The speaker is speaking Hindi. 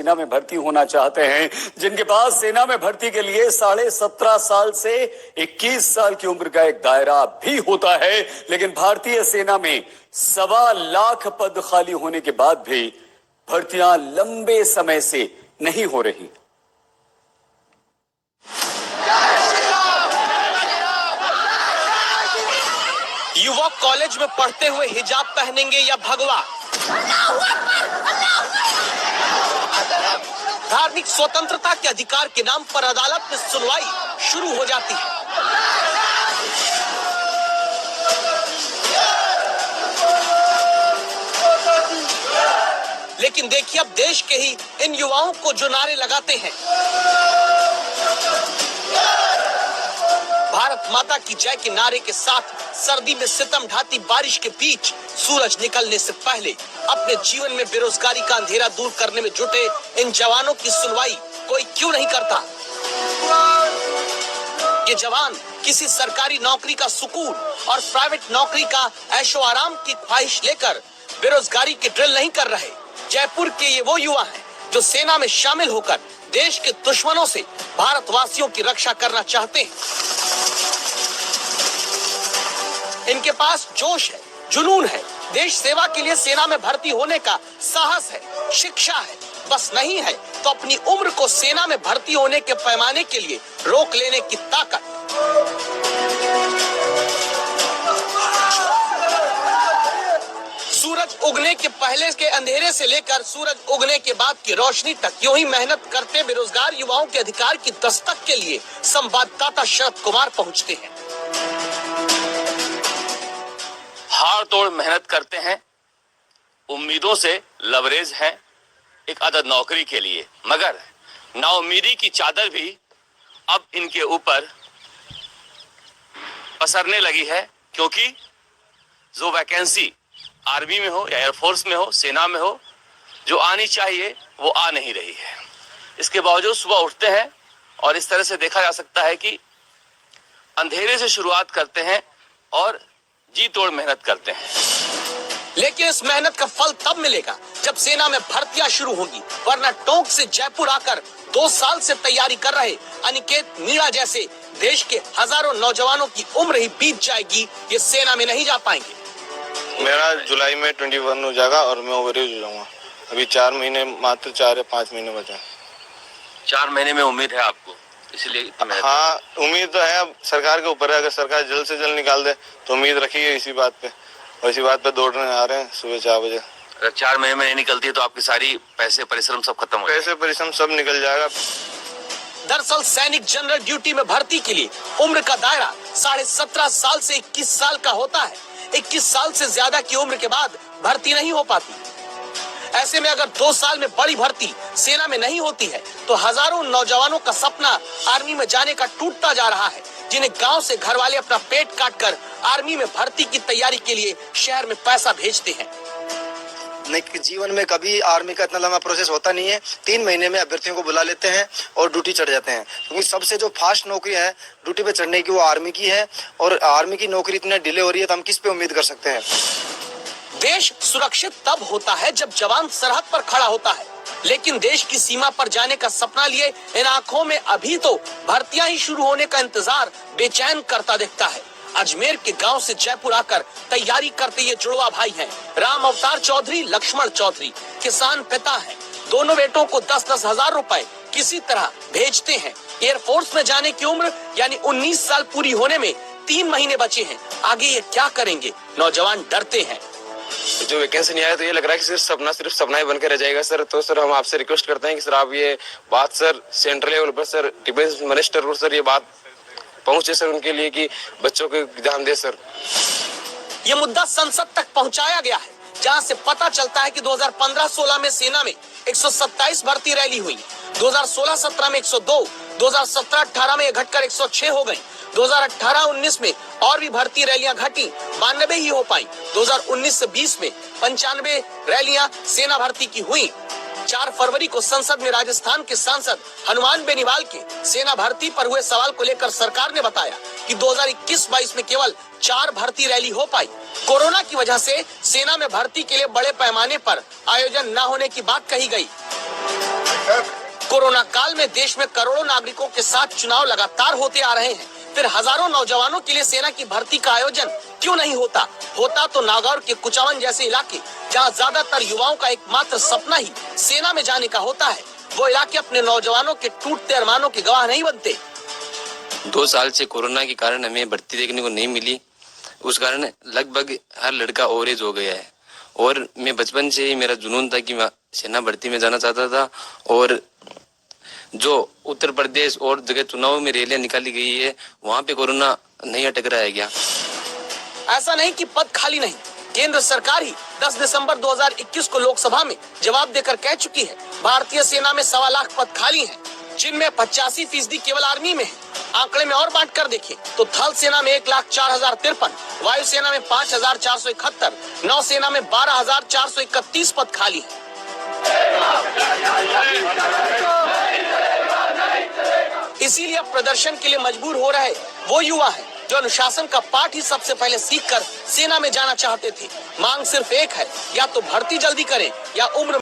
सेना में भर्ती होना चाहते हैं, जिनके पास सेना में भर्ती के लिए 17.5 साल से 21 साल की उम्र का एक दायरा भी होता है, लेकिन भारतीय सेना में 1.25 लाख पद खाली होने के बाद भी भर्तियां लंबे समय से नहीं हो रही। युवक कॉलेज में पढ़ते हुए हिजाब पहनेंगे या भगवा? धार्मिक स्वतंत्रता के अधिकार के नाम पर अदालत में सुनवाई शुरू हो जाती है। लेकिन देखिए अब देश के ही इन युवाओं को जो नारे लगाते हैं, भारत माता की जय के नारे के साथ सर्दी में सितम ढाती बारिश के बीच सूरज निकलने से पहले अपने जीवन में बेरोजगारी का अंधेरा दूर करने में जुटे इन जवानों की सुनवाई कोई क्यों नहीं करता? ये जवान किसी सरकारी नौकरी का सुकून और प्राइवेट नौकरी का ऐशो आराम की ख्वाहिश लेकर बेरोजगारी की ड्रिल नहीं कर रहे। जयपुर के ये वो युवा हैं जो सेना में शामिल होकर देश के दुश्मनों से भारतवासियों की रक्षा करना चाहते हैं। इनके पास जोश है, जुनून है, देश सेवा के लिए सेना में भर्ती होने का साहस है, शिक्षा है, बस नहीं है तो अपनी उम्र को सेना में भर्ती होने के पैमाने के लिए रोक लेने की ताकत। सूरज उगने के पहले के अंधेरे से लेकर सूरज उगने के बाद की रोशनी तक यूं ही मेहनत करते बेरोजगार युवाओं के अधिकार की दस्तक के लिए संवाददाता शरद कुमार पहुंचते हैं। हाड़ तोड़ मेहनत करते हैं, उम्मीदों से लवरेज है एक अदद नौकरी के लिए, मगर नाउम्मीदी की चादर भी अब इनके ऊपर पसरने लगी है, क्योंकि जो वैकेंसी आर्मी में हो या एयरफोर्स में हो, सेना में हो, जो आनी चाहिए वो आ नहीं रही है। इसके बावजूद सुबह उठते हैं और इस तरह से देखा जा सकता है कि अंधेरे से शुरुआत करते हैं और जी तोड़ मेहनत करते हैं। लेकिन इस मेहनत का फल तब मिलेगा जब सेना में भर्तियां शुरू होंगी, वरना टोंक से जयपुर आकर 2 साल से तैयारी कर रहे अनिकेत मीणा जैसे देश के हजारों नौजवानों की उम्र ही बीत जाएगी, ये सेना में नहीं जा पाएंगे। मेरा जुलाई में 21 हो जाएगा और मैं ओवरएज हो जाऊंगा। अभी 4 महीने, मात्र 4 या 5 महीने बचे। 4 महीने में उम्मीद है आपको, इसलिए हाँ उम्मीद तो है। अब सरकार के ऊपर है, अगर सरकार जल्द से जल्द निकाल दे तो उम्मीद रखी है इसी बात पे, और इसी बात पे दौड़ने आ रहे हैं सुबह 4 बजे। अगर 4 महीने में नहीं निकलती है तो आपकी सारी पैसे परिश्रम सब खत्म हो जाएगा। पैसे परिश्रम सब निकल जाएगा। दरअसल सैनिक जनरल ड्यूटी में भर्ती के लिए उम्र का दायरा 17.5 साल से 21 साल का होता है। 21 साल से ज्यादा की उम्र के बाद भर्ती नहीं हो पाती। ऐसे में अगर 2 साल में बड़ी भर्ती सेना में नहीं होती है तो हजारों नौजवानों का सपना आर्मी में जाने का टूटता जा रहा है, जिन्हें गांव से घर वाले अपना पेट काटकर आर्मी में भर्ती की तैयारी के लिए शहर में पैसा भेजते हैं। जीवन में कभी आर्मी का इतना लंबा प्रोसेस होता नहीं है। 3 महीने में अभ्यर्थियों को बुला लेते हैं और ड्यूटी चढ़ जाते हैं, क्योंकि सबसे जो फास्ट नौकरी है ड्यूटी पे चढ़ने की वो आर्मी की है, और आर्मी की नौकरी इतने डिले हो रही है तो हम किस पे उम्मीद कर सकते हैं। देश सुरक्षित तब होता है जब जवान सरहद पर खड़ा होता है, लेकिन देश की सीमा पर जाने का सपना लिए इन आंखों में अभी तो भर्तियां ही शुरू होने का इंतजार बेचैन करता दिखता है। अजमेर के गांव से जयपुर आकर तैयारी करते ये जुड़वा भाई हैं। राम अवतार चौधरी, लक्ष्मण चौधरी किसान पिता हैं। दोनों बेटों को 10-10 हजार रुपए किसी तरह भेजते हैं। एयरफोर्स में जाने की उम्र यानी 19 साल पूरी होने में 3 महीने बचे हैं। आगे ये क्या करेंगे, नौजवान डरते हैं। जो वैकेंसी नहीं आया तो ये लग रहा है कि सिर्फ सपना ही बनकर रह जाएगा सर। तो सर हम आपसे रिक्वेस्ट करते हैं कि सर आप ये बात सर सेंट्रल लेवल पर सर डिफेंस मिनिस्टर को सर ये बात पहुंचे सर उनके लिए कि बच्चों को ध्यान दे सर। ये मुद्दा संसद तक पहुंचाया गया है, जहां से पता चलता है कि 2015-16 में सेना में 127 भर्ती रैली हुई, 2016-17 में 102, 2017-18 में घटकर 106 हो गई, 2018-19 में और भी भर्ती रैलियां घटी, 92 ही हो पाई। 2019 से 20 में 95 रैलियां सेना भर्ती की हुई। 4 फरवरी को संसद में राजस्थान के सांसद हनुमान बेनीवाल के सेना भर्ती पर हुए सवाल को लेकर सरकार ने बताया कि 2021-22 में केवल 4 भर्ती रैली हो पाई। कोरोना की वजह से सेना में भर्ती के लिए बड़े पैमाने पर आयोजन न होने की बात कही गई। कोरोना काल में देश में करोड़ों नागरिकों के साथ चुनाव लगातार होते आ रहे हैं, फिर हजारों नौजवानों के लिए सेना की भर्ती का आयोजन क्यों नहीं होता? होता तो नागौर के कुचावन जैसे इलाके, जहां ज्यादातर युवाओं का एकमात्र सपना ही सेना में जाने का होता है, वो इलाके अपने नौजवानों के टूटते अरमानों के गवाह नहीं बनते। 2 साल से कोरोना के कारण हमें भर्ती देखने को नहीं मिली, उस कारण लगभग हर लड़का ओवरेज हो गया है। और मैं बचपन से ही मेरा जुनून था कि मैं सेना भर्ती में जाना चाहता था। और जो उत्तर प्रदेश और जगह चुनाव में रैलियां निकाली गई है, वहां पे कोरोना नहीं अटक रहा है क्या? ऐसा नहीं कि पद खाली नहीं, केंद्र सरकार ही 10 दिसंबर 2021 को लोकसभा में जवाब देकर कह चुकी है, भारतीय सेना में 1.25 लाख पद खाली हैं, जिनमें 85% केवल आर्मी में है। आंकड़े में और बांट कर देखें तो थल सेना में 1,04,053, वायु सेना में 5,471, नौ सेना में 12,431 पद खाली है। इसीलिए अब प्रदर्शन के लिए मजबूर हो रहे वो युवा हैं जो अनुशासन का पाठ ही सबसे पहले सीखकर सेना में जाना चाहते थे। मांग सिर्फ एक है, या तो भर्ती जल्दी करें या उम्र